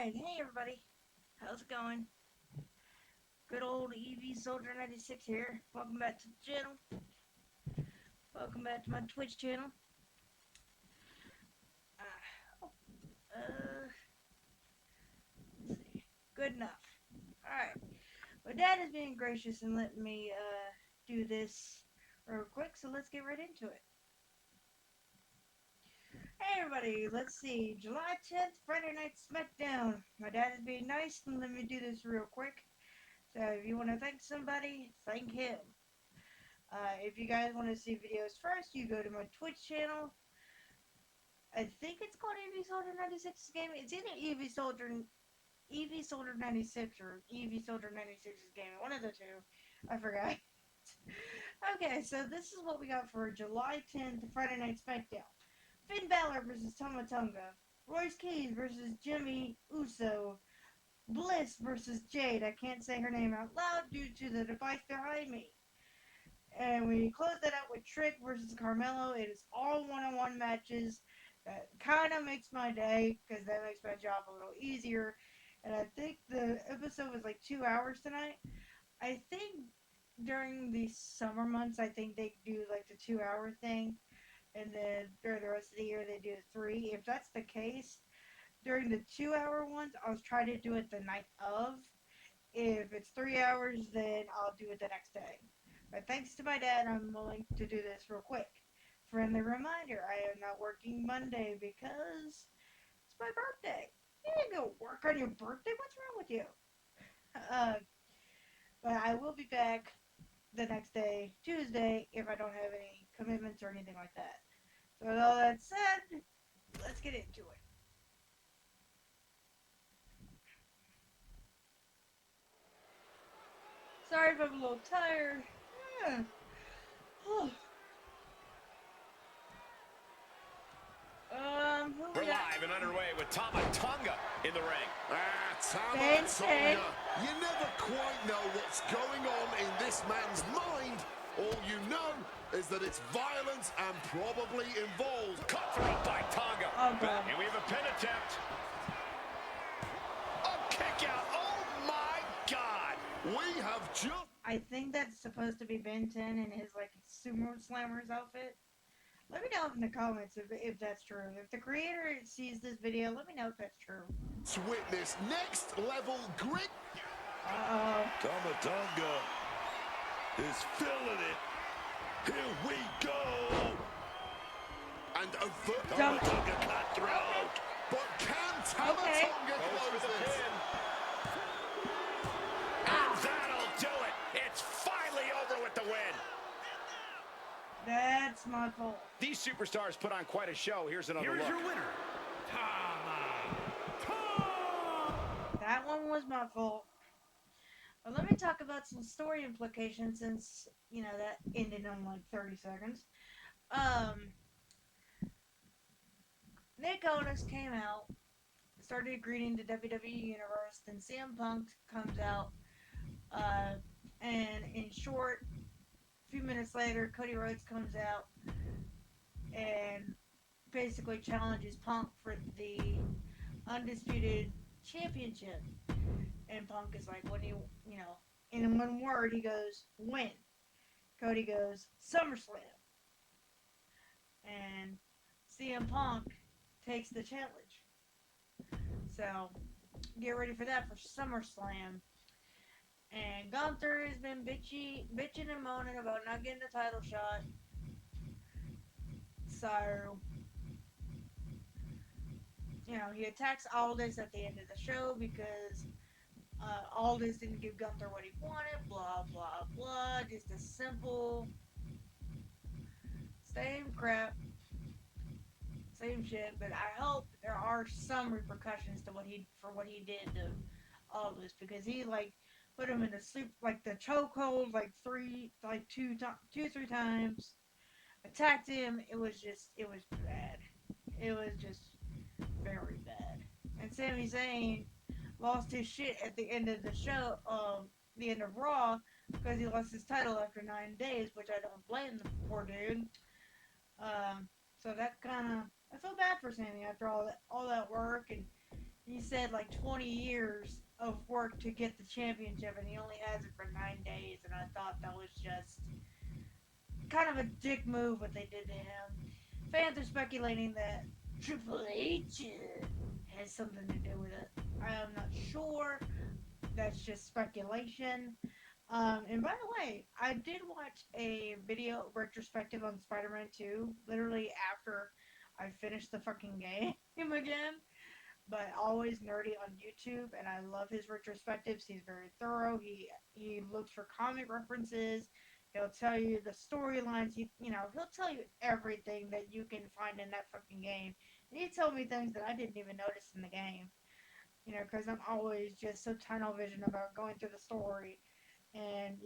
Alright, hey everybody. How's it going? Good old EV Soldier 96 here. Welcome back to the channel. Welcome back to my Twitch channel. Uh, let's see. Good enough. Alright. My dad is being gracious and letting me do this real quick, so let's get right into it. Hey everybody, let's see. July 10th, Friday Night SmackDown. My dad is being nice and let me do this real quick. So if you want to thank somebody, thank him. If you guys want to see videos first, you go to my Twitch channel. I think it's called EV Soldier 96 Gaming. It's either EV Soldier 96 or EV Soldier 96 Gaming. One of the two. I forgot. Okay, so this is what we got for July 10th, Friday Night SmackDown. Finn Balor versus Tonga. Royce versus Jimmy Uso. Bliss versus Jade. I can't say her name out loud due to the device behind me. And we close that out with Trick versus Carmelo. It is all one-on-one matches. That kind of makes my day, because that makes my job a little easier. And I think the episode was like 2 hours tonight. I think during the summer months, I think they do like the 2 hour thing. And then during the rest of the year, they do 3. If that's the case, during the 2 hour ones, I'll try to do it the night of. If it's 3 hours, then I'll do it the next day. But thanks to my dad, I'm willing to do this real quick. Friendly reminder, I am not working Monday because it's my birthday. You didn't go work on your birthday? What's wrong with you? But I will be back the next day, Tuesday, if I don't have any commitments or anything like that. So with all that said, let's get into it. Sorry if I'm a little tired. Yeah. Who We're we got? live and underway with Toma Tonga in the ring. Ben Tonga. You never quite know what's going on in this man's mind. All you know is that it's violent and probably involved. Cutthroat by Tonga. Oh, God. And we have a pin attempt. A kick out. Oh, my God. We have just... I think that's supposed to be Ben 10 in his, like, Sumo Slammers outfit. Let me know in the comments if that's true. If the creator sees this video, let me know if that's true. to witness next level grit. Uh-oh. Toma Tonga is feeling it. Here we go. And avert Toma Tonga cutthroat. But can Toma Okay. Tonga Goes for close the this? pin. And that'll do it. It's finally over with the win. That's my fault. These superstars put on quite a show. Here's another look. Here's your winner, Toma. That one was my fault. But let me talk about some story implications since, you know, that ended in like 30 seconds. Nick Otis came out, started greeting the WWE Universe, then CM Punk comes out, and in short, a few minutes later, Cody Rhodes comes out and basically challenges Punk for the Undisputed Championship. And Punk is like, what do you know, in one word, he goes, win. Cody goes, SummerSlam. And CM Punk takes the challenge. So, get ready for that for SummerSlam. And Gunther has been bitching and moaning about not getting a title shot. So, you know, he attacks Aldis at the end of the show because Aldis didn't give Gunther what he wanted, blah, blah, blah. Just a simple, same crap, same shit. But I hope there are some repercussions to what he did to Aldis, because he, like, put him in the sleep, like the chokehold, like two, 3 times. Attacked him. It was bad. It was just very bad. And Sami Zayn lost his shit at the end of the show, the end of Raw, because he lost his title after 9 days, which I don't blame the poor dude. So that kind of, I feel bad for Sami after all that work, and He said like 20 years of work to get the championship, and he only has it for 9 days. And I thought that was just kind of a dick move what they did to him. Fans are speculating that Triple H has something to do with it. I am not sure. That's just speculation. And by the way, I did watch a video retrospective on Spider-Man 2, literally after I finished the fucking game again. But always nerdy on YouTube, and I love his retrospectives. He's very thorough. He looks for comic references. He'll tell you the storylines. He'll tell you everything that you can find in that fucking game. And he told me things that I didn't even notice in the game. Because I'm always just so tunnel vision about going through the story, and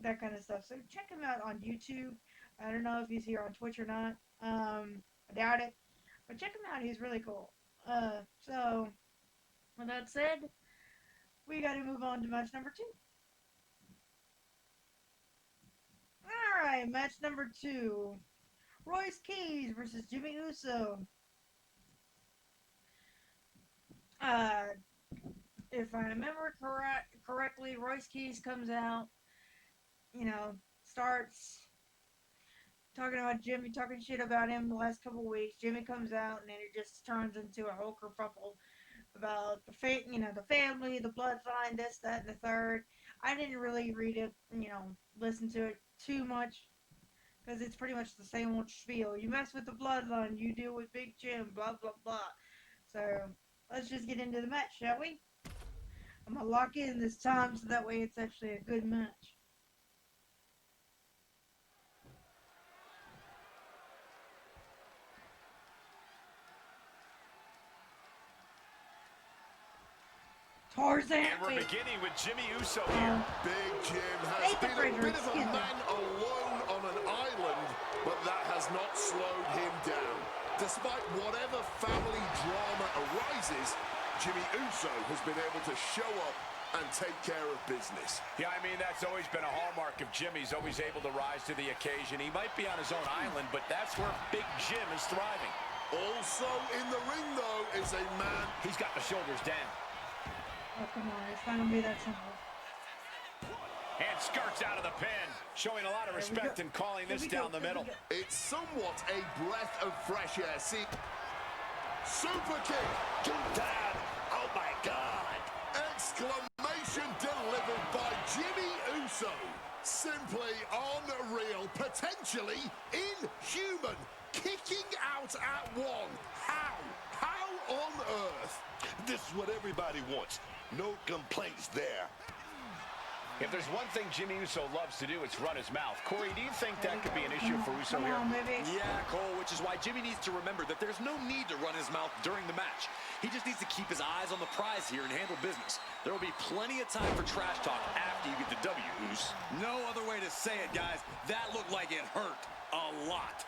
that kind of stuff. So check him out on YouTube. I don't know if he's here on Twitch or not. I doubt it, but check him out. He's really cool. So with that said, we got to move on to match number 2. All right, match number 2: Royce Keys versus Jimmy Uso. If I remember correctly, Royce Keys comes out, starts talking about Jimmy, talking shit about him the last couple of weeks. Jimmy comes out, and then it just turns into a whole kerfuffle about the family, the bloodline, this, that, and the third. I didn't really read it, listen to it too much, because it's pretty much the same old spiel. You mess with the bloodline, you deal with Big Jim, blah, blah, blah. So, let's just get into the match, shall we? I'm going to lock in this time so that way it's actually a good match. Tarzan. And we're beginning with Jimmy Uso here. Big Jim has been a bit of a man alone on an island, but that has not slowed him down. Despite whatever family drama arises, Jimmy Uso has been able to show up and take care of business. Yeah, I mean, that's always been a hallmark of Jimmy. He's always able to rise to the occasion. He might be on his own island, but that's where Big Jim is thriving. Also in the ring, though, is a man. He's got the shoulders down. Oh, come on. It's not going to be that simple. And skirts out of the pin, showing a lot of respect and calling this down the middle. It's somewhat a breath of fresh air. See, super kick. Too bad. Oh, my God. Exclamation delivered by Jimmy Uso. Simply unreal, potentially inhuman. Kicking out at one. How? How on earth? This is what everybody wants. No complaints there. If there's one thing Jimmy Uso loves to do, it's run his mouth. Corey, do you think that could be an issue for Uso here? Yeah, Cole, which is why Jimmy needs to remember that there's no need to run his mouth during the match. He just needs to keep his eyes on the prize here and handle business. There will be plenty of time for trash talk after you get the W, Uso. No other way to say it, guys. That looked like it hurt a lot.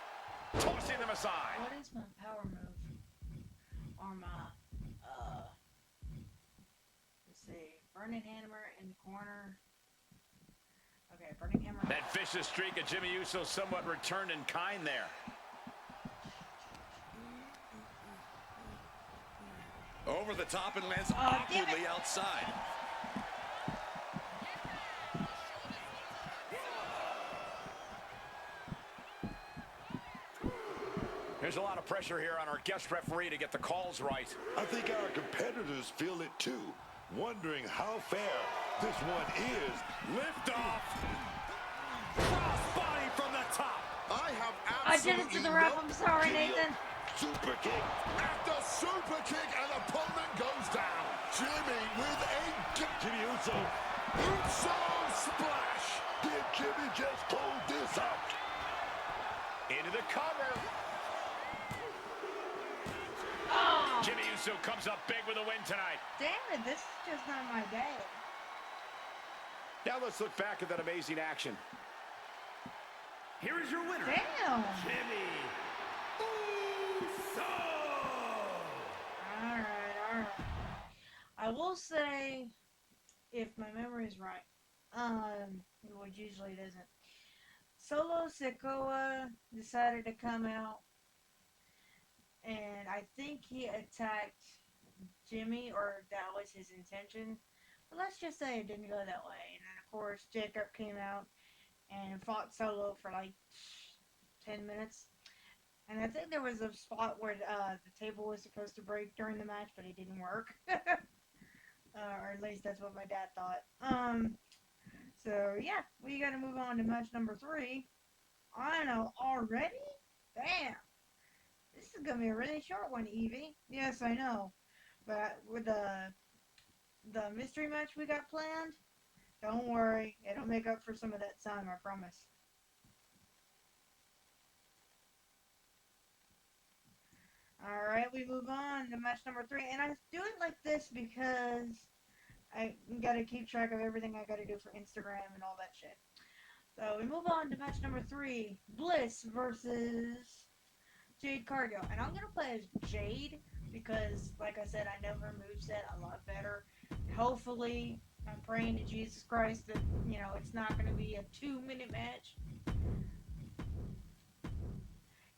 Tossing them aside. What is my power move? Or my, let's see, Burning Hammer in the corner. Okay, Burning Hammer. That vicious streak of Jimmy Uso somewhat returned in kind there. Over the top and lands awkwardly outside. There's a lot of pressure here on our guest referee to get the calls right. I think our competitors feel it too, wondering how fair this one is. Lift off. Crossbody from the top. I have I did it absolutely to the ref. I'm sorry, Nathan. Super kick. After super kick, an opponent goes down. Jimmy with a Jimmy Uso. Uso splash. Did Jimmy just pull this out? Into the cover. Oh, Jimmy Uso comes up big with a win tonight. damn it. This is just not my day. Now let's look back at that amazing action. Here is your winner, Damn. Jimmy Uso. Alright. I will say, if my memory is right, which usually it isn't, Solo Sikoa decided to come out, and I think he attacked Jimmy, or that was his intention. But let's just say it didn't go that way. And then, of course, Jacob came out and fought Solo for like 10 minutes. And I think there was a spot where the table was supposed to break during the match, but it didn't work. Or at least that's what my dad thought. So yeah, we gotta move on to match number 3. I know already? Damn. This is gonna be a really short one, Evie. Yes, I know. But with the mystery match we got planned, don't worry, it'll make up for some of that time, I promise. Alright, we move on to match number 3. And I do it like this because I gotta keep track of everything I gotta do for Instagram and all that shit. So we move on to match number 3. Bliss versus Jade Cargill. And I'm gonna play as Jade because, like I said, I know her moveset a lot better. Hopefully, I'm praying to Jesus Christ that, it's not gonna be a 2-minute match.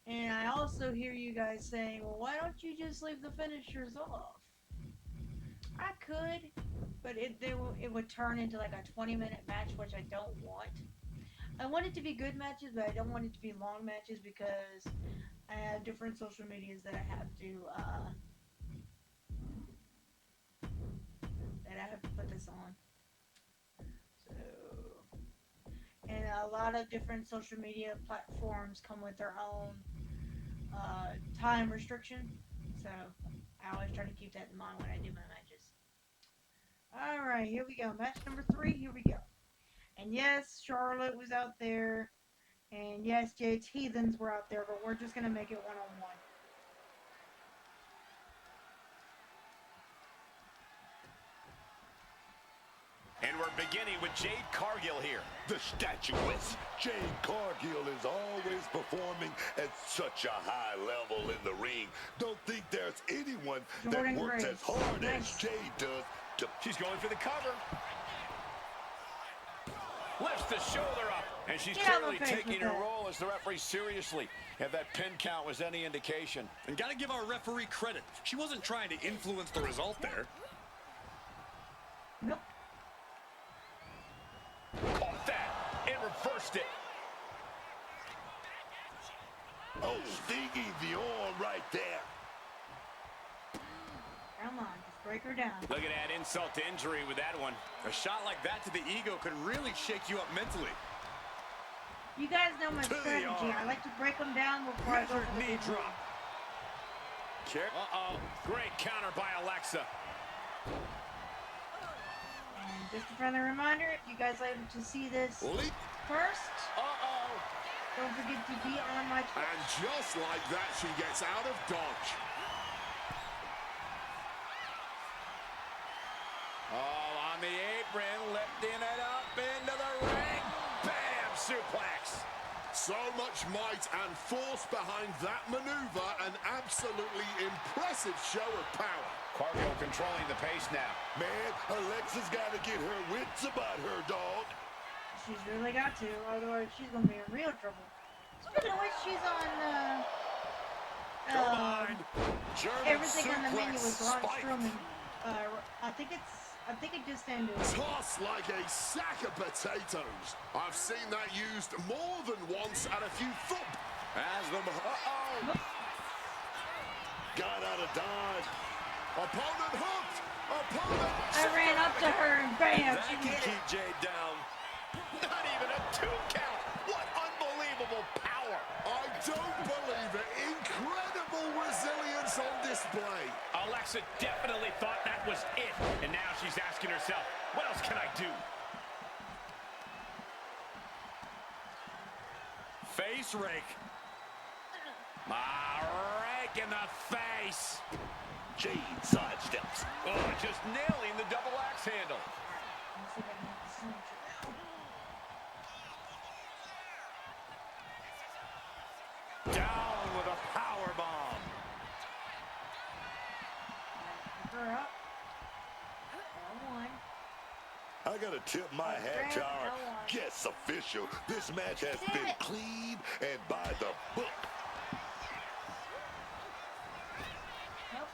And I also hear you guys saying, well, why don't you just leave the finishers off? I could, but it would turn into like a 20-minute match, which I don't want. I want it to be good matches, but I don't want it to be long matches because I have different social medias that I have to put this on. So, and a lot of different social media platforms come with their own time restriction. So I always try to keep that in mind when I do my matches. Alright, here we go. Match number 3, here we go. And yes, Charlotte was out there. And yes, Jade's Heathens were out there, but we're just going to make it one-on-one. And we're beginning with Jade Cargill here. The statuesque Jade Cargill is always performing at such a high level in the ring. Don't think there's anyone Jordan that works Grace. as hard Nice. as Jade does to... She's going for the cover. Lifts the shoulder up. And she's Get out of clearly my face taking with her that. role as the referee seriously. If that pin count was any indication. And gotta give our referee credit. She wasn't trying to influence the result there. Nope. Caught that. It reversed it. Oh, stinging the arm right there. Come on, just break her down. Look at that insult to injury with that one. A shot like that to the ego could really shake you up mentally. You guys know my To the strategy. arm. I like to break them down before I go Measured for the knee big drop. move. Uh-oh. Great counter by Alexa. And just a friendly reminder, if you guys like to see this first, Uh-oh. don't forget to be on my Twitch. And just like that, she gets out of dodge. Oh, on the apron, lifting it up into the ring. Bam! Suplex. So much might and force behind that maneuver. An absolutely impressive show of power. Cargill controlling the pace now. Man, Alexa's got to get her wits about her, dog. She's really got to, otherwise she's going to be in real trouble. Speaking of which, she's on, German everything on the menu suplex with Braun spike. Strowman. I think it just ended. Tossed like a sack of potatoes. I've seen that used more than once at a few thump. As the... Uh-oh. Got out of dodge. Opponent hooked. Opponent... I ran up to her and bam, That she can did it. keep Jade down. Not even a 2 count. What unbelievable power. I don't believe it. Incredible resilience on display. Alexa definitely thought that was it. And now she's asking herself, what else can I do? Face rake. Rake in the face. Jade sidesteps. Oh, just nailing the double axe handle. Let's see if I can hit the signature now. Down with a power bomb. Pick her up. L1. I got to tip my hat to our guest official. This match has been clean and by the book. Nope.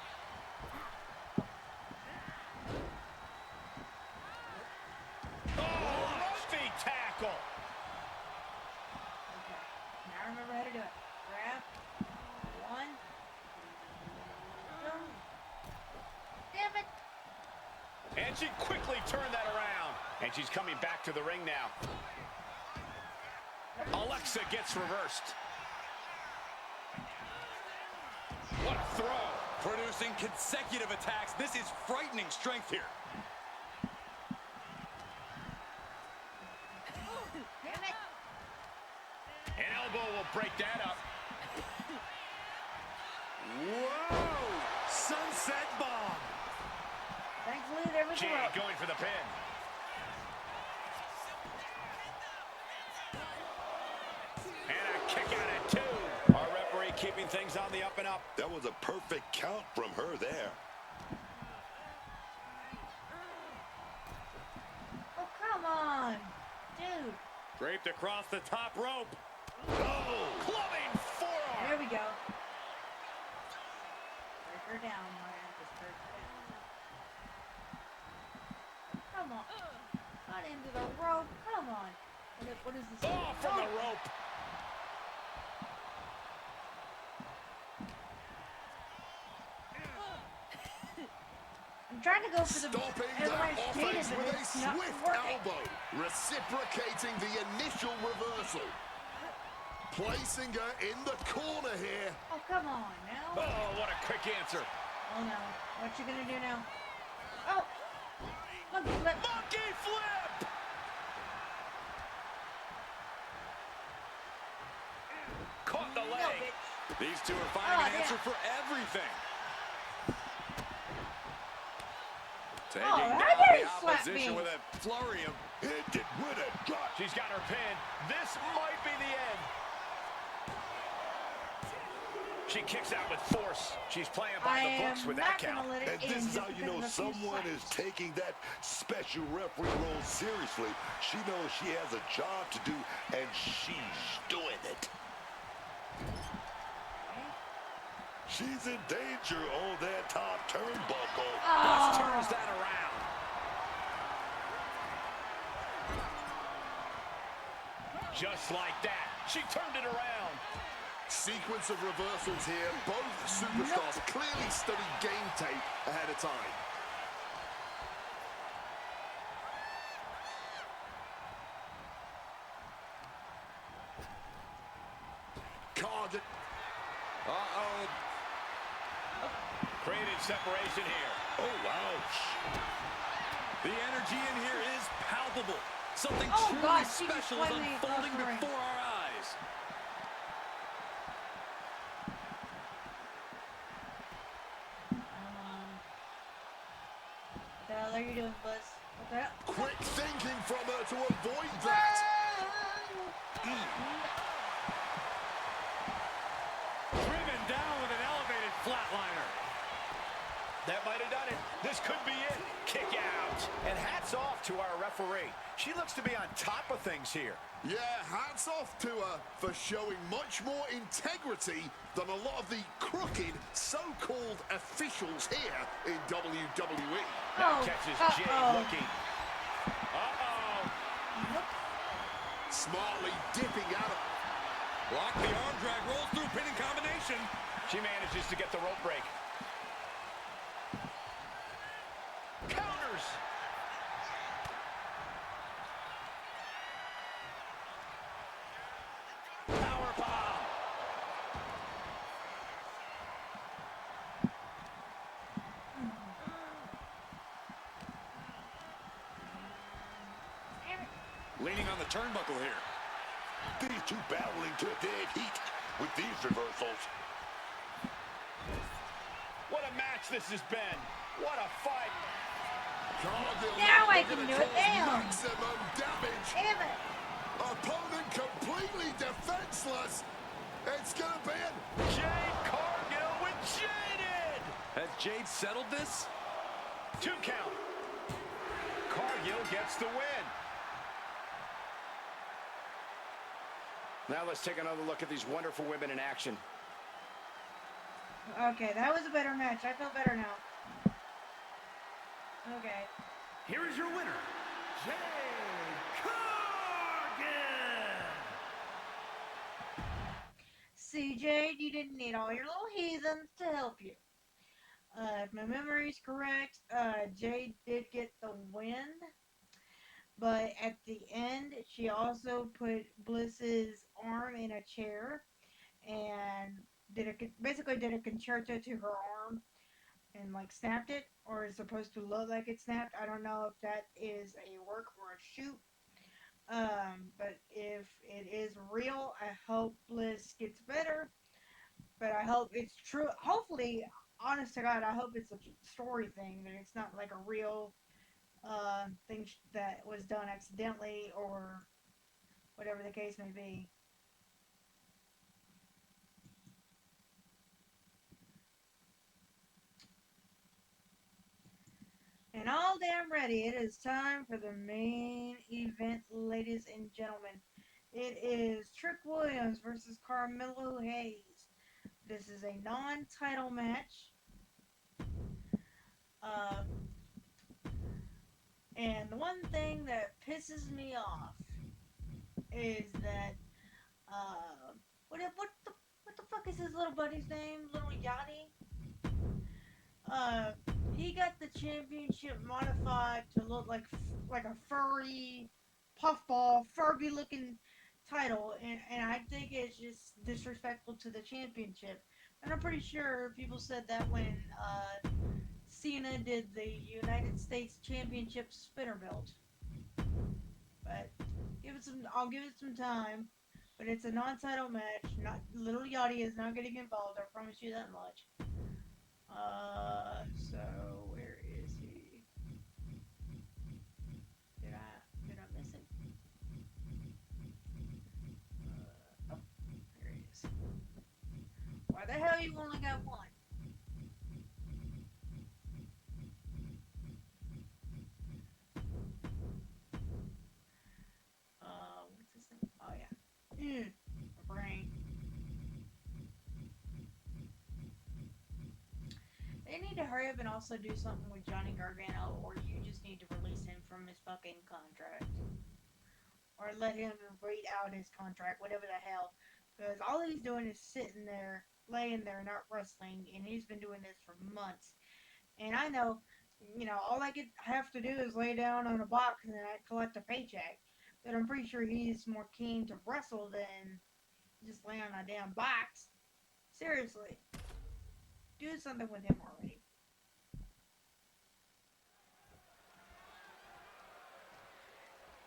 And she quickly turned that around. And she's coming back to the ring now. Alexa gets reversed. What a throw. Producing consecutive attacks. This is frightening strength here. An elbow will break that up. Whoa! Sunset bomb. Thankfully, there was a Jade rope. going for the pin. And a kick out at 2. Our referee keeping things on the up and up. That was a perfect count from her there. Oh, come on. Dude. Draped across the top rope. Oh, clubbing forearm. There we go. Break her down, man. Just break her down. Come on. Not into the rope. Come on. What is this? Oh, from the rope. I'm trying to go for the Stopping that otherwise Jade, offense but with a it's not swift working. elbow, reciprocating the initial reversal. Placing her in the corner here. Oh, come on now. Oh, what a quick answer. Oh no. What you gonna do now? Oh! Monkey flip. Monkey flip. Caught the No, leg. bitch. These two are finding an yeah. answer for everything. Taking how down dare the you slap opposition me? with a flurry of... Hit it with a gut. She's got her pin. This might be the end. She kicks out with force. She's playing by the books with that count. Let it And this in is how just you know because of a few someone is slaps. taking that special referee role seriously. She knows she has a job to do, and she's doing it. She's in danger on that top turnbuckle. Just turns that around. Just like that. She turned it around. Sequence of reversals here. Both superstars clearly studied game tape ahead of time. Card. Uh-oh. Created separation here. Oh, ouch. The energy in here is palpable. Something Oh, truly God, she just special is slightly unfolding across the ring. before our eyes. What the hell are you doing, Buzz? What the hell? Quick thinking from her to avoid that. Driven down with an elevated flatliner. That might have done it. This could be it. Kick out. And hats off to our referee. She looks to be on top of things here. Yeah, hats off to her for showing much more integrity than a lot of the crooked so-called officials here in WWE. Now catches Jade looking. Uh-oh. Smartly dipping out of... Block the arm drag, rolls through pinning combination. She manages to get the rope break. Counters. Power bomb. Leaning on the turnbuckle here. These two battling to dead heat with these reversals. What a match this has been. What a fight. Now I can do it. Damn. Maximum damage. Damn it. Opponent completely defenseless. It's gonna be an... Jade Cargill with Jaded. Has Jade settled this? 2 count. Cargill gets the win. Now let's take another look at these wonderful women in action. Okay, that was a better match. I feel better now. Okay. Here is your winner, Jade Cargill. See, Jade, you didn't need all your little heathens to help you. If my memory is correct, Jade did get the win, but at the end, she also put Bliss's arm in a chair and basically did a concerto to her arm and like snapped it, or is supposed to look like it snapped. I don't know if that is a work or a shoot. But if it is real, I hope Bliss gets better. But I hope it's true. Hopefully, honest to God, I hope it's a story thing. That it's not like a real thing that was done accidentally or whatever the case may be. And all damn ready, it is time for the main event, ladies and gentlemen. It is Trick Williams versus Carmelo Hayes. This is a non-title match. Uh, and the one thing that pisses me off is that uh, what the fuck is his little buddy's name? Little Yachty. Uh, he got the championship modified to look like a furry puffball, Furby looking title, and I think it's just disrespectful to the championship. And I'm pretty sure people said that when Cena did the United States Championship spinner belt. But I'll give it some time. But it's a non-title match. Not Little Yachty is not getting involved. I promise you that much. So where is he? Did I miss him? Oh, here he is. Why the hell you only got one? What's his name? Oh yeah. My brain. They need to hurry up and also do something with Johnny Gargano, or you just need to release him from his fucking contract. Or let him read out his contract, whatever the hell. Because all he's doing is sitting there, laying there, not wrestling, and he's been doing this for months. And I know, all I have to do is lay down on a box and I collect a paycheck. But I'm pretty sure he's more keen to wrestle than just lay on a damn box. Seriously. Do something with him already.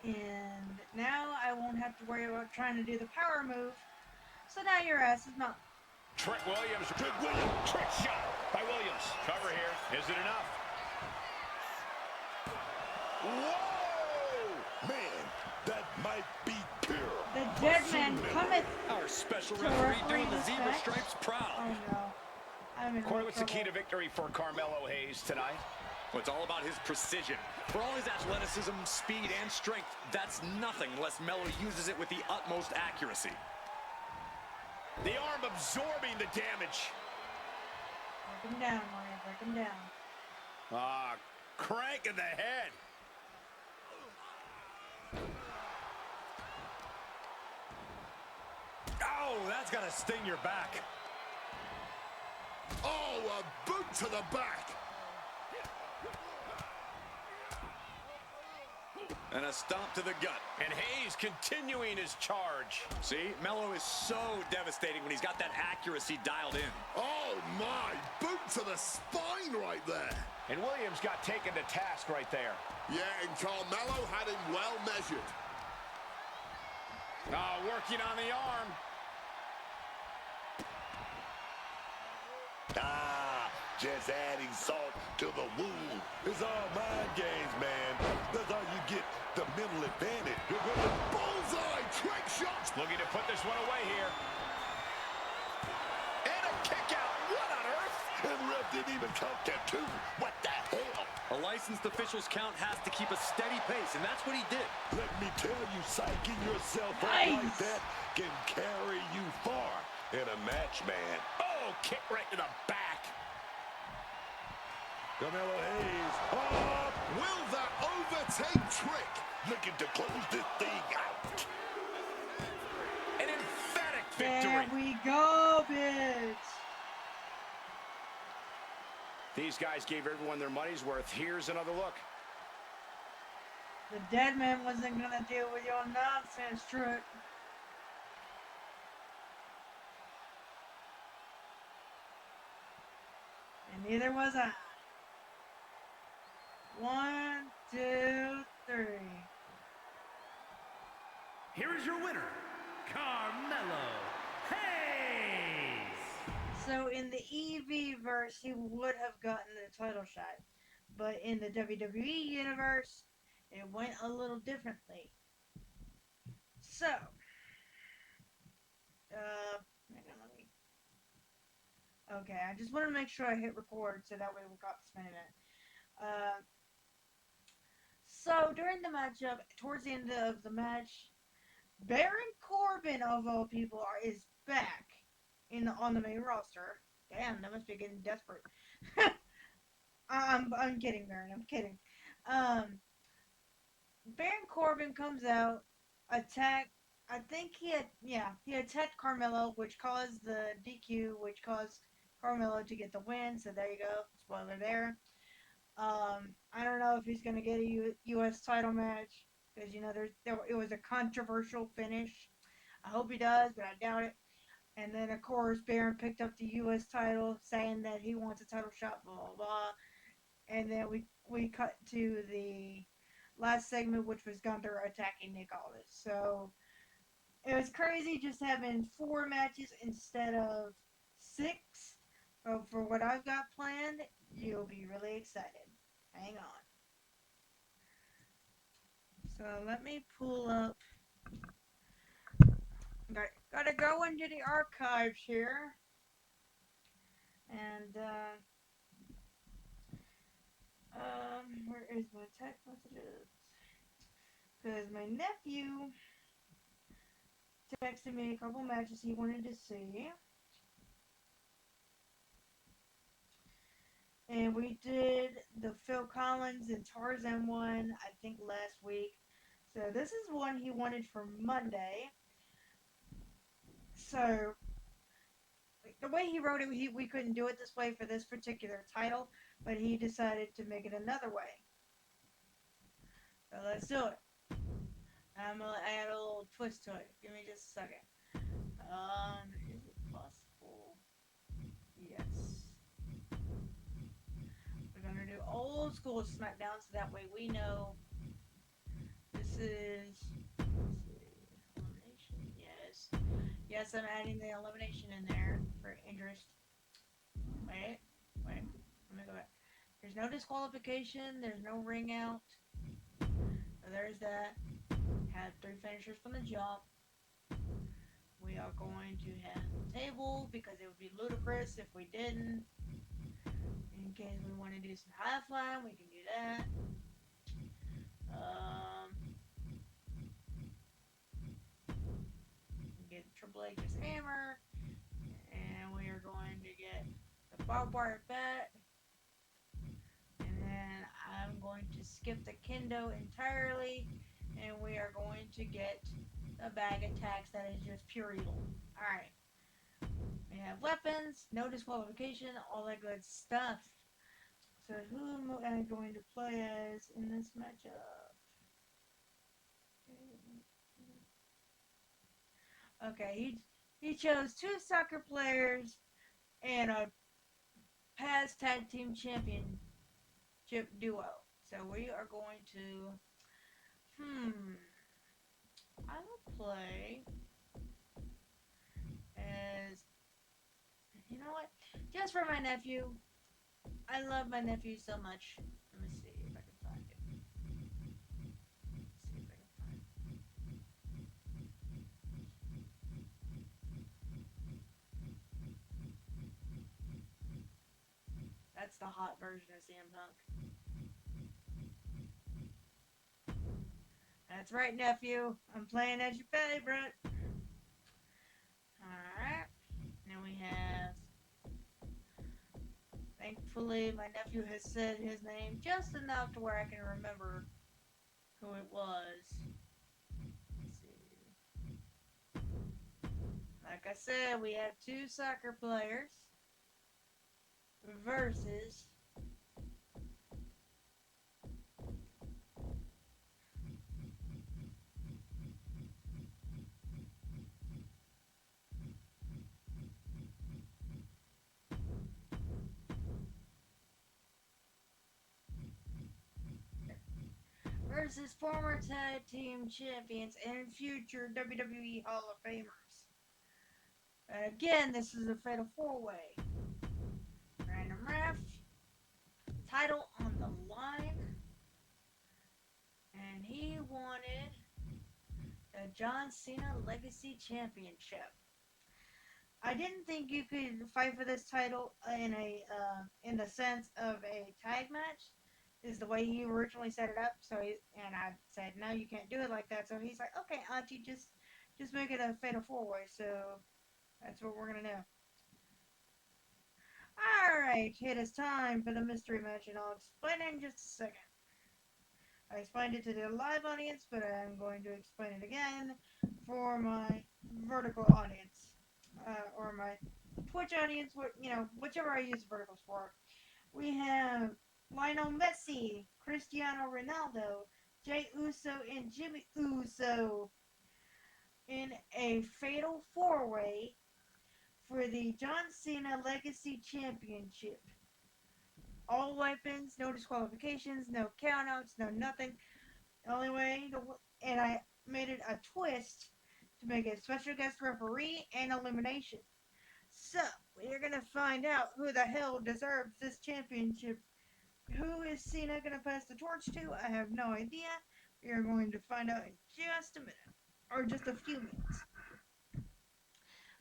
And now I won't have to worry about trying to do the power move. So now your ass is not. Trick Williams, trick shot by Williams. Cover here. Is it enough? Whoa! Man, that might be pure. The dead man cometh. Our special to referee referee doing the this zebra match. stripes proud. Oh no. I'm in Corey, what's the trouble. key to victory for Carmelo Hayes tonight? Well, it's all about his precision. For all his athleticism, speed, and strength, that's nothing unless Melo uses it with the utmost accuracy. The arm absorbing the damage. Break him down, Mario. Break him down. Crank in the head. Oh, that's got to sting your back. Oh, a boot to the back. And a stomp to the gut. And Hayes continuing his charge. See, Melo is so devastating when he's got that accuracy dialed in. Oh, my. Boot to the spine right there. And Williams got taken to task right there. Yeah, and Carmelo had him well measured. Working on the arm. Just adding salt to the wound. It's all mind games, man. That's how you get the mental advantage. Bullseye trick shot. Looking to put this one away here. And a kick out. What on earth? And ref didn't even count that two. What the hell? A licensed official's count has to keep a steady pace, and that's what he did. Let me tell you, psyching yourself up Nice. like that can carry you far in a match, man. Oh, kick right to the back. Carmelo Hayes. Oh, Will that overtake Trick? looking to close this thing out. An emphatic There victory. we go, bitch. These guys gave everyone their money's worth. Here's another look. The dead man wasn't gonna deal with your nonsense, Truett. And neither was I. 1, 2, 3. Here is your winner, Carmelo Hayes. So in the EV verse, he would have gotten the title shot. But in the WWE universe, it went a little differently. So, hang on, let me. Okay, I just want to make sure I hit record so that way we'll stop spinning it. So during the matchup, towards the end of the match, Baron Corbin of all people is back on the main roster. Damn, that must be getting desperate. I'm kidding, Baron. I'm kidding. Baron Corbin comes out, attack. I think he attacked Carmelo, which caused the DQ, which caused Carmelo to get the win. So there you go. Spoiler there. I don't know if he's gonna get a U.S. title match because it was a controversial finish. I hope he does, but I doubt it. And then of course Baron picked up the U.S. title, saying that he wants a title shot. Blah blah blah. And then we cut to the last segment, which was Gunther attacking Nick Aldis. So it was crazy just having 4 matches instead of 6. But for what I've got planned, you'll be really excited. Hang on. So let me pull up. Gotta go into the archives here. And where is my text messages? Because my nephew texted me a couple matches he wanted to see. And we did the Phil Collins and Tarzan one, I think, last week. So this is one he wanted for Monday. So the way he wrote it, we couldn't do it this way for this particular title, but he decided to make it another way. So let's do it. I'm gonna add a little twist to it. Give me just a second. Is it possible? Yes. We're gonna do old school SmackDown, so that way we know this is. Let's see, elimination. Yes. Yes, I'm adding the elimination in there for interest. Wait. Let me go back. There's no disqualification. There's no ring out. So there's that. Had 3 finishers from the jump. We are going to have the table because it would be ludicrous if we didn't. In case we want to do some high flying, we can do that. Get Triple H's hammer, and we are going to get the barbed wire bat, and then I'm going to skip the kendo entirely, and we are going to get the bag attacks that is just pure evil. Alright. We have weapons, no disqualification, all that good stuff. So who am I going to play as in this matchup? Okay, he chose 2 soccer players and a past tag team championship duo. So we are going to I will play as, you know what? Just for my nephew. I love my nephew so much. Let me see if I can find it. Let's see if I can find it. That's the hot version of CM Punk. That's right, nephew. I'm playing as your favorite. Alright. Now we have... Thankfully, my nephew has said his name just enough to where I can remember who it was. Let's see. Like I said, we have 2 soccer players versus versus former tag team champions and future WWE Hall of Famers. And again, this is a fatal 4-way. Random ref, title on the line, and he wanted the John Cena Legacy Championship. I didn't think you could fight for this title in the sense of a tag match. Is the way he originally set it up. And I said, no, you can't do it like that. So he's like, okay, Auntie, just make it a fatal 4-way. So that's what we're gonna do. All right, it is time for the mystery match, and I'll explain it in just a second. I explained it to the live audience, but I'm going to explain it again for my vertical audience, or my Twitch audience. Whichever I use verticals for. We have Lionel Messi, Cristiano Ronaldo, Jay Uso, and Jimmy Uso in a fatal 4-way for the John Cena Legacy Championship. All weapons, no disqualifications, no countouts, no nothing. The only way and I made it a twist to make a special guest referee and elimination. So, we're gonna find out who the hell deserves this championship. Who is Cena gonna pass the torch to? I have no idea. We are going to find out in just a minute. Or just a few minutes.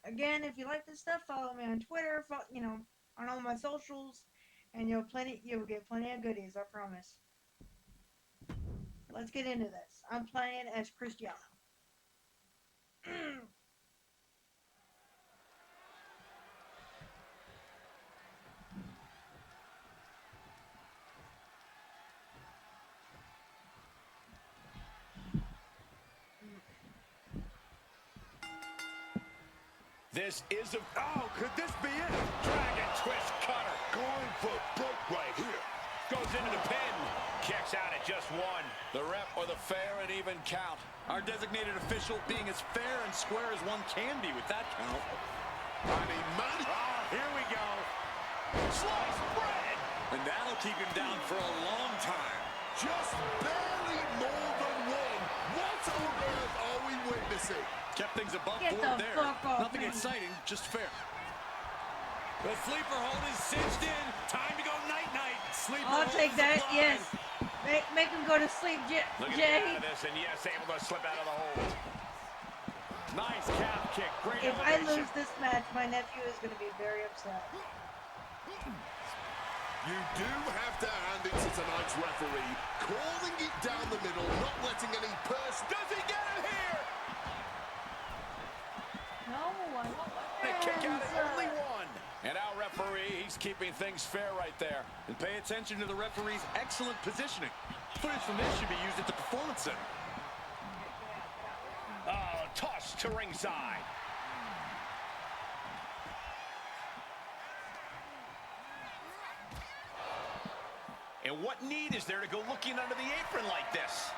Again, if you like this stuff, follow me on Twitter, on all my socials, and you'll get plenty of goodies, I promise. Let's get into this. I'm playing as Cristiano. This is a... Oh, could this be it? Dragon twist cutter. Going for broke right here. Goes into the pin. Kicks out at just one. The rep with a fair and even count. Our designated official being as fair and square as one can be with that count. Here we go. Sliced bread. And that'll keep him down for a long time. Just barely more than one. What on earth are we witnessing? Kept things above Get board the there. fuck off Nothing me. exciting, just fair. The sleeper hold is cinched in. Time to go night-night. Sleeper I'll hold take that, applied. yes. Make him go to sleep, Look at Jay. out of this, and yes, able to slip out of the hold. Nice calf kick. Great If I elevation. lose this match, my nephew is going to be very upset. You do have to hand it to tonight's referee, calling it down the middle, not letting any person... Does he get it here? No, I want The kick out at my only one. And our referee, he's keeping things fair right there. And pay attention to the referee's excellent positioning. Footage from this should be used at the Performance Center. Oh, toss to ringside. And what need is there to go looking under the apron like this?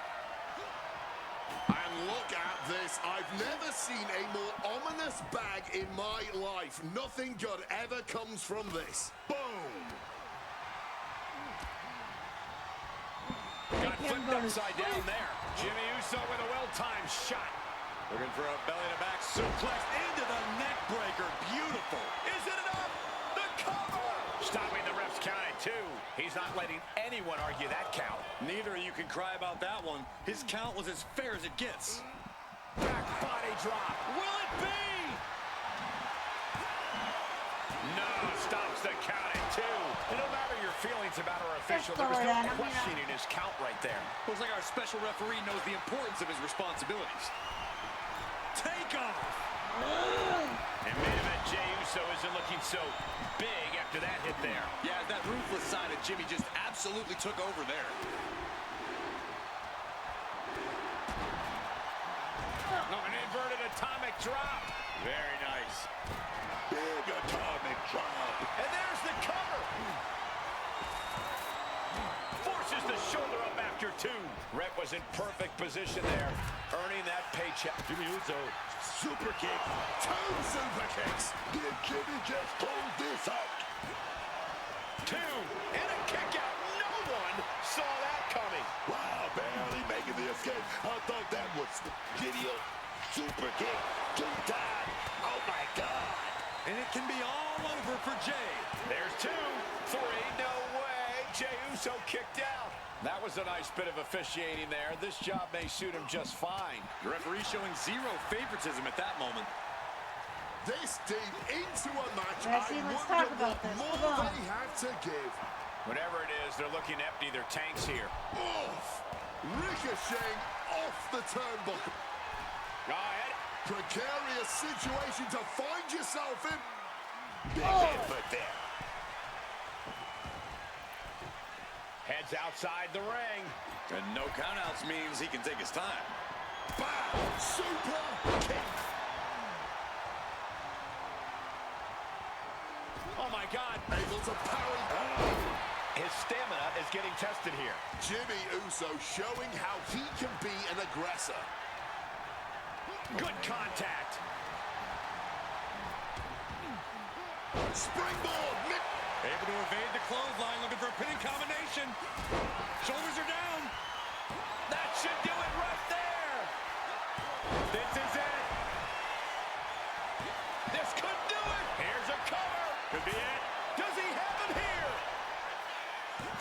And look at this. I've never seen a more ominous bag in my life. Nothing good ever comes from this. Boom. Got flipped upside down there. Jimmy Uso with a well-timed shot. Looking for a belly-to-back suplex into the neck breaker. Beautiful. Is it enough? The cover! Stopping the ref's count at 2. He's not letting anyone argue that count. Neither of you can cry about that one. His count was as fair as it gets. Back body drop. Will it be? No, stops the count at 2. And no matter your feelings about our official, there was no questioning his count right there. Looks like our special referee knows the importance of his responsibilities. Take off! And main event Jey Uso isn't looking so big after that hit there. Yeah, that ruthless side of Jimmy just absolutely took over there. Oh, an inverted atomic drop. Very nice. Big atomic drop. And there's the cover. Forces the shoulder up after 2. Rhett was in perfect position there, earning that paycheck. Jimmy Uso, super kick. 2 super kicks. Did Jimmy just close this out? 2, and a kick out. No one saw that coming. Wow, barely making the escape. I thought that was video. Super kick. 2 times. Oh, my God. And it can be all over for Jade. There's 2, 3, no way. Jey Uso kicked out. That was a nice bit of officiating there. This job may suit him just fine. The referee showing zero favoritism at that moment. This deep into a match, Yeah, see, let's talk about this. more Come on. they have to give. Whatever it is, they're looking to empty their tanks here. Off. Ricocheting off the turnbuckle. Go ahead. Precarious situation to find yourself in. Big headbutt there. Heads outside the ring. And no countouts means he can take his time. Bow. Super kick. Oh, my God. Able to parry. His stamina is getting tested here. Jimmy Uso showing how he can be an aggressor. Good contact. Springboard. Able to evade the clothesline, looking for a pinning combination. Shoulders are down. That should do it right there. This is it. This could do it. Here's a cover. Could be it. Does he have it here?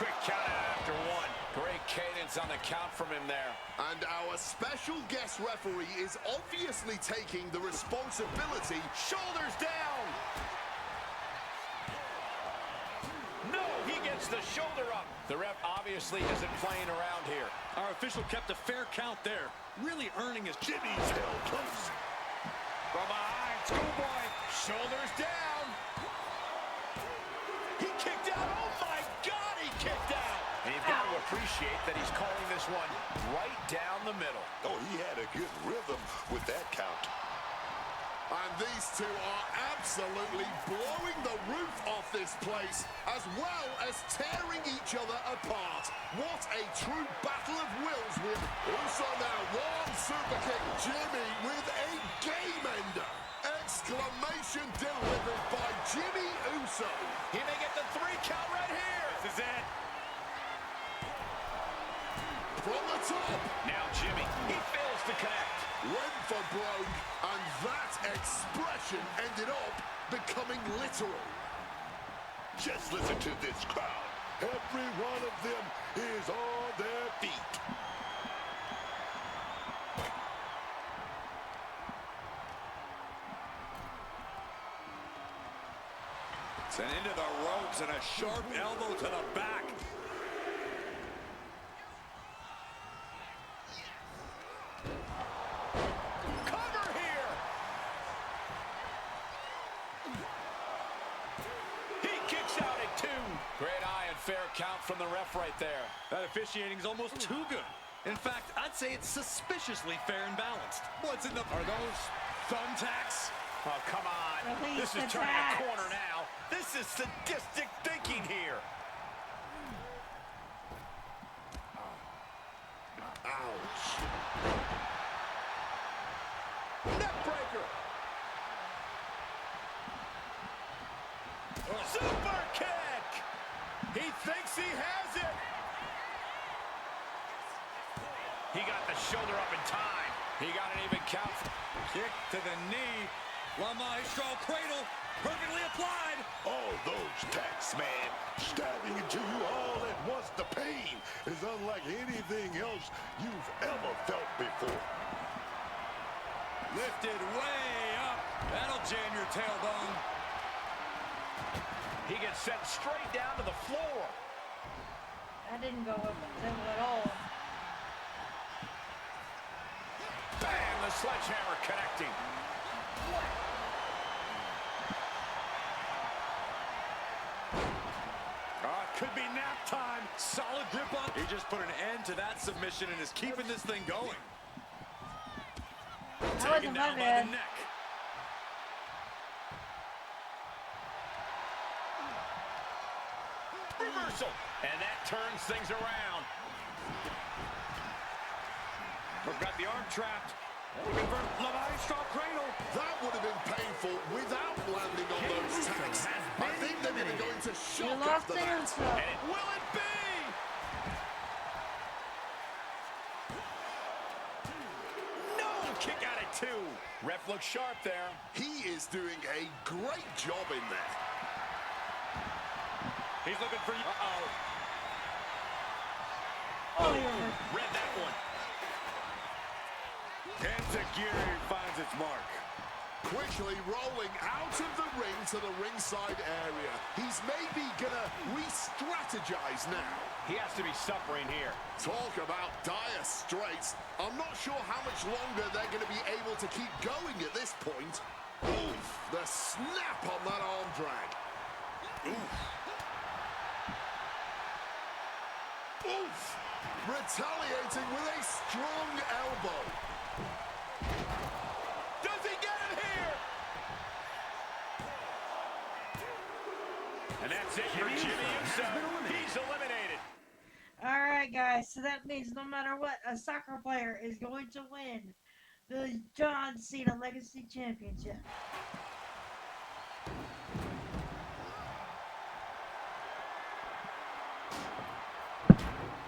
Quick count out after 1. Great cadence on the count from him there. And our special guest referee is obviously taking the responsibility. Shoulders down. No, he gets the shoulder up. The ref obviously isn't playing around here. Our official kept a fair count there, really earning his Jimmy's held close. From behind, schoolboy. Shoulders down. He kicked out. Oh, my God, he kicked out. And you've got to appreciate that he's calling this one right down the middle. Oh, he had a good rhythm with that count. And these two are absolutely blowing the roof off this place, as well as tearing each other apart. What a true battle of wills with Uso now. 1 super kick. Jimmy with a game ender. Exclamation delivered by Jimmy Uso. He may get the 3 count right here. This is it. From the top. Now Jimmy, he fails to connect. Went for broke, and that expression ended up becoming literal. Just listen to this crowd. Every one of them is on their feet. Sent into the ropes and a sharp elbow to the back. Cover here. He kicks out at 2. Great eye and fair count from the ref right there. That officiating is almost too good. In fact, I'd say it's suspiciously fair and balanced. What's in the... Are those thumbtacks? Oh, come on. Release This is the turning a tacks. corner now. This is sadistic thinking here. Ouch. Neckbreaker. Super kick. He thinks he has it. He got the shoulder up in time. He got an even count. Kick to the knee. La Maestro cradle. Perfectly applied. All those tacks, man, stabbing into you all at once. The pain is unlike anything else you've ever felt before. Lifted way up. That'll jam your tailbone. He gets sent straight down to the floor. That didn't go up at all. Bam! The sledgehammer connecting. Could be nap time. Solid grip on. He just put an end to that submission and is keeping this thing going. That Taken wasn't my down by bad. the neck. Reversal. And that turns things around. We've got the arm trapped. Looking for La Maestro cradle. That would have been painful without landing on those tags. I think they're going to go into You shock lost after there, that. so. And will it be? kick out at 2. Ref looks sharp there. He is doing a great job in there. He's looking for you. Uh-oh. Oh, you're Read that one. Enziguri finds its mark. Quickly rolling out of the ring to the ringside area. He's maybe gonna re-strategize now. He has to be suffering here. Talk about dire straits. I'm not sure how much longer they're going to be able to keep going at this point. Oof, the snap on that arm drag. Oof. Oof. Retaliating with a strong elbow. Does he get it here? And that's it for Jimmy Uso. He's eliminated. Alright, guys, so that means no matter what, a soccer player is going to win the John Cena Legacy Championship.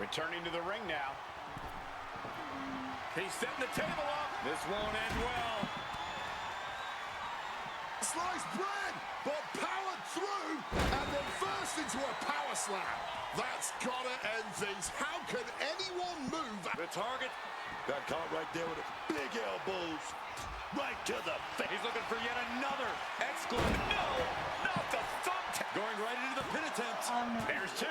Returning to the ring now. He's setting the table up. This won't end well. Sliced bread, but powered through, and then first into a power slam. That's gotta end things. How can anyone move? The target got caught right there with big elbows. Right to the face. He's looking for yet another exclamation. No, not the thumbtack. Going right into the pin attempt. There's 2.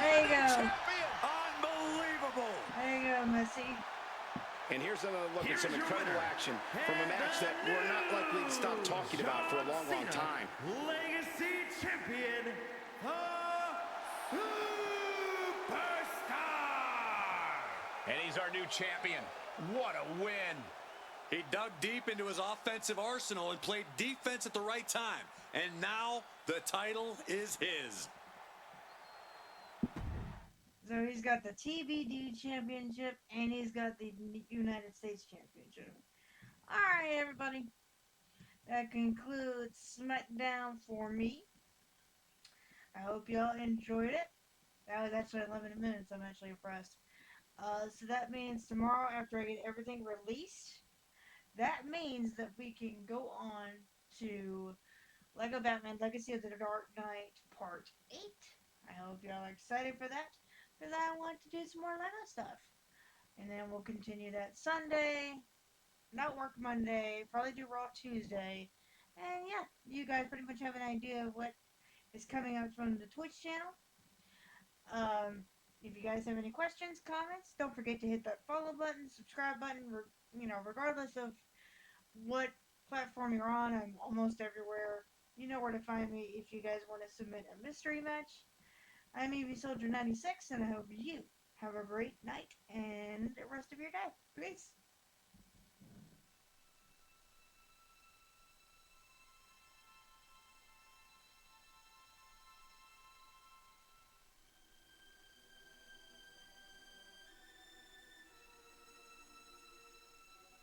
There you go. Champion. Unbelievable. There you go, Missy. And here's another look at some incredible action from a match that we're not likely to stop talking about for a long, long time. Legacy Champion, the Superstar. And he's our new champion. What a win. He dug deep into his offensive arsenal and played defense at the right time. And now the title is his. So he's got the TBD Championship and he's got the United States Championship. Alright, everybody. That concludes SmackDown for me. I hope y'all enjoyed it. That was actually 11 minutes. I'm actually impressed. So that means tomorrow, after I get everything released, that means that we can go on to Lego Batman Legacy of the Dark Knight Part 8. I hope y'all are excited for that, because I want to do some more Lego stuff. And then we'll continue that Sunday, not work Monday, probably do Raw Tuesday. And yeah, you guys pretty much have an idea of what is coming out from the Twitch channel. If you guys have any questions, comments, don't forget to hit that follow button, subscribe button, regardless of what platform you're on. I'm almost everywhere. You know where to find me if you guys want to submit a mystery match. I'm EVSoldier96, and I hope you have a great night and the rest of your day. Peace.